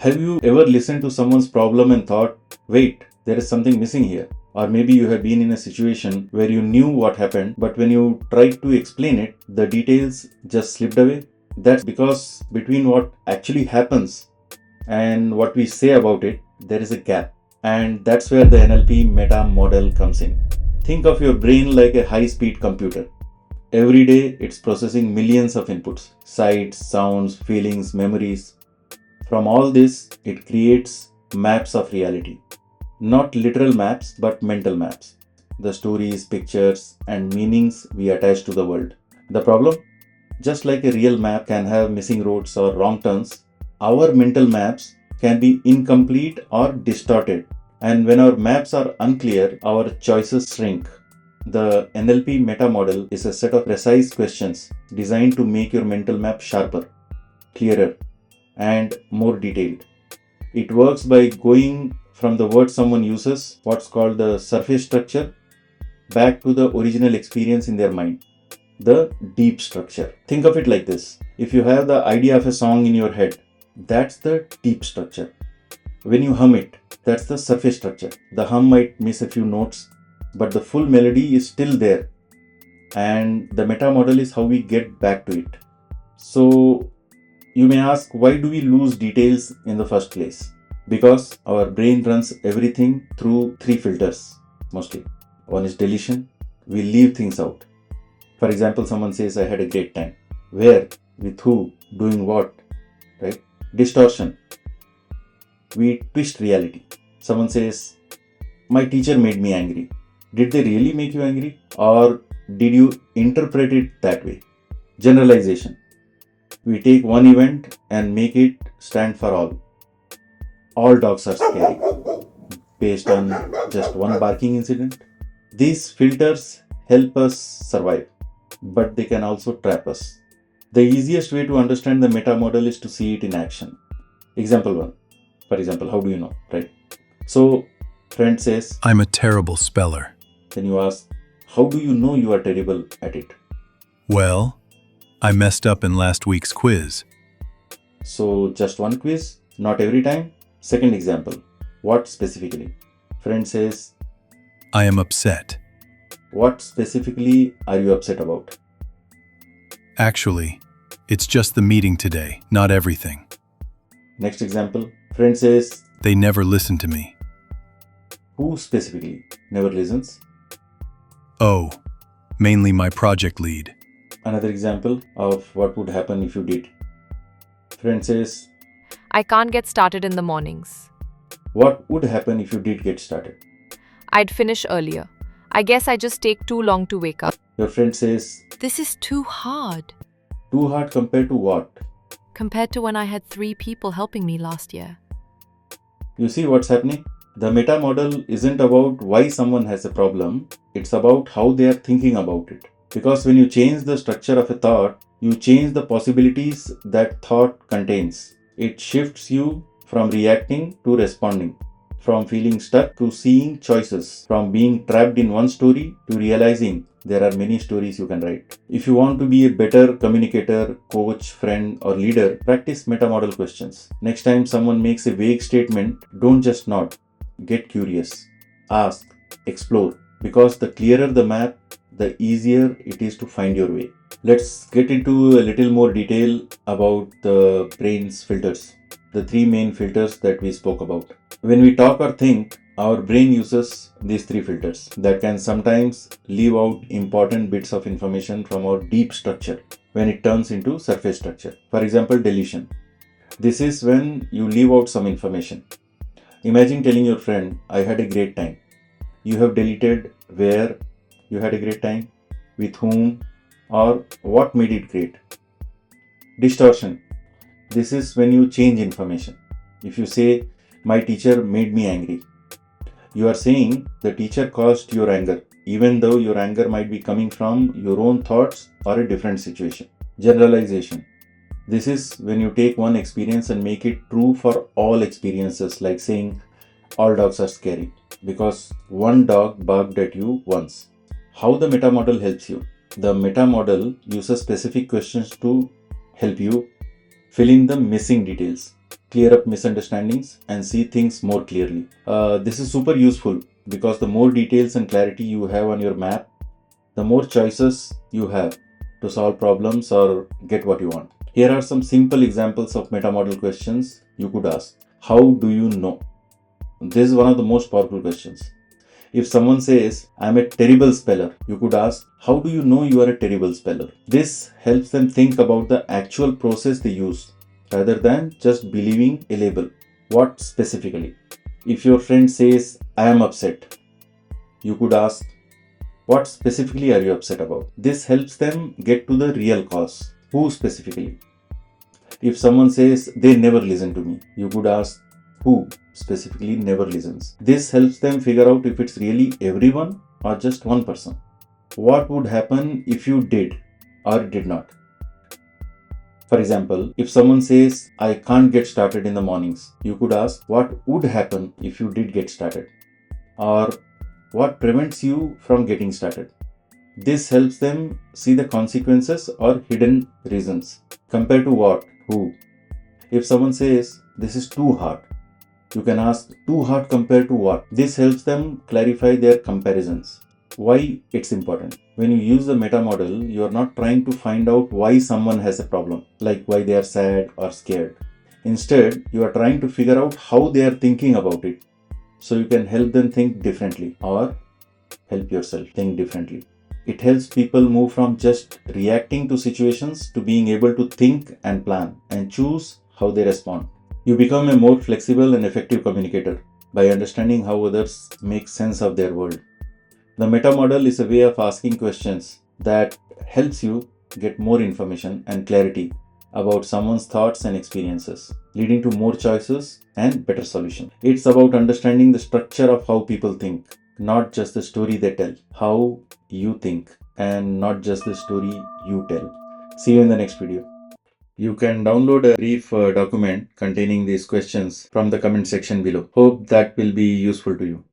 Have you ever listened to someone's problem and thought, wait, there is something missing here? Or maybe you have been in a situation where you knew what happened, but when you tried to explain it, the details just slipped away. That's because between what actually happens and what we say about it, there is a gap. And that's where the NLP Meta Model comes in. Think of your brain like a high-speed computer. Every day, it's processing millions of inputs, sights, sounds, feelings, memories. From all this, it creates maps of reality. Not literal maps, but mental maps. The stories, pictures, and meanings we attach to the world. The problem? Just like a real map can have missing roads or wrong turns, our mental maps can be incomplete or distorted. And when our maps are unclear, our choices shrink. The NLP Meta Model is a set of precise questions designed to make your mental map sharper, clearer, and more detailed. It works by going from the word someone uses, what's called the surface structure, back to the original experience in their mind, the deep structure. Think of it like this. If you have the idea of a song in your head, that's the deep structure. When you hum it, that's the surface structure. The hum might miss a few notes, but the full melody is still there. And the meta model is how we get back to it. So you may ask, why do we lose details in the first place? Because our brain runs everything through three filters mostly. One is deletion. We leave things out. For example, someone says, I had a great time. Where? With who? Doing what? Right? Distortion. We twist reality. Someone says, my teacher made me angry. Did they really make you angry? Or did you interpret it that way? Generalization. We take one event and make it stand for all. All dogs are scary, based on just one barking incident. These filters help us survive, but they can also trap us. The easiest way to understand the meta model is to see it in action. Example 1. For example, how do you know, right? So, friend says, I'm a terrible speller. then you ask, how do you know you are terrible at it? Well, I messed up in last week's quiz. So, just one quiz, not every time. Second example, what specifically? Friend says, I am upset. what specifically are you upset about? Actually, it's just the meeting today, not everything. Next example, friend says, They never listen to me. who specifically never listens? Oh, mainly my project lead. Another example of what would happen if you did. Friend says, I can't get started in the mornings. what would happen if you did get started? I'd finish earlier. I guess I just take too long to wake up. Your friend says, This is too hard too hard compared to what? compared to when I had 3 people helping me last year. You see what's happening? The meta model isn't about why someone has a problem, it's about how they are thinking about it. Because when you change the structure of a thought, you change the possibilities that thought contains. It shifts you from reacting to responding, from feeling stuck to seeing choices, from being trapped in one story to realizing there are many stories you can write. If you want to be a better communicator, coach, friend, or leader, practice meta model questions. Next time someone makes a vague statement, don't just nod. Get curious. Ask. Explore. Because the clearer the map, the easier it is to find your way. Let's get into a little more detail about the brain's filters. The 3 main filters that we spoke about. When we talk or think, our brain uses these 3 filters that can sometimes leave out important bits of information from our deep structure when it turns into surface structure. For example, deletion. This is when you leave out some information. Imagine telling your friend, I had a great time. You have deleted where you had a great time, with whom, or what made it great. Distortion. This is when you change information. If you say, my teacher made me angry, you are saying the teacher caused your anger, even though your anger might be coming from your own thoughts or a different situation. Generalization. This is when you take one experience and make it true for all experiences, like saying, all dogs are scary, because one dog barked at you once. How the meta model helps you? The meta model uses specific questions to help you fill in the missing details. clear up misunderstandings, and see things more clearly. This is super useful because the more details and clarity you have on your map, the more choices you have to solve problems or get what you want. Here are some simple examples of meta model questions you could ask. How do you know? This is one of the most powerful questions. If someone says, I'm a terrible speller, you could ask, how do you know you are a terrible speller? This helps them think about the actual process they use rather than just believing a label. What specifically? If your friend says, I am upset, you could ask, what specifically are you upset about? This helps them get to the real cause. Who specifically? If someone says, they never listen to me, you could ask, who specifically never listens? This helps them figure out if it's really everyone or just one person. What would happen if you did or did not? For example, if someone says, I can't get started in the mornings, you could ask, what would happen if you did get started? Or what prevents you from getting started? This helps them see the consequences or hidden reasons. Compared to what? Who? If someone says, this is too hard, you can ask, too hard compared to what? This helps them clarify their comparisons. Why it's important. When you use the meta model, you are not trying to find out why someone has a problem, like why they are sad or scared. Instead, you are trying to figure out how they are thinking about it, so you can help them think differently or help yourself think differently. It helps people move from just reacting to situations to being able to think and plan and choose how they respond. You become a more flexible and effective communicator by understanding how others make sense of their world. The meta model is a way of asking questions that helps you get more information and clarity about someone's thoughts and experiences, leading to more choices and better solutions. It's about understanding the structure of how people think, not just the story they tell, how you think, and not just the story you tell. See you in the next video. You can download a brief document containing these questions from the comment section below. Hope that will be useful to you.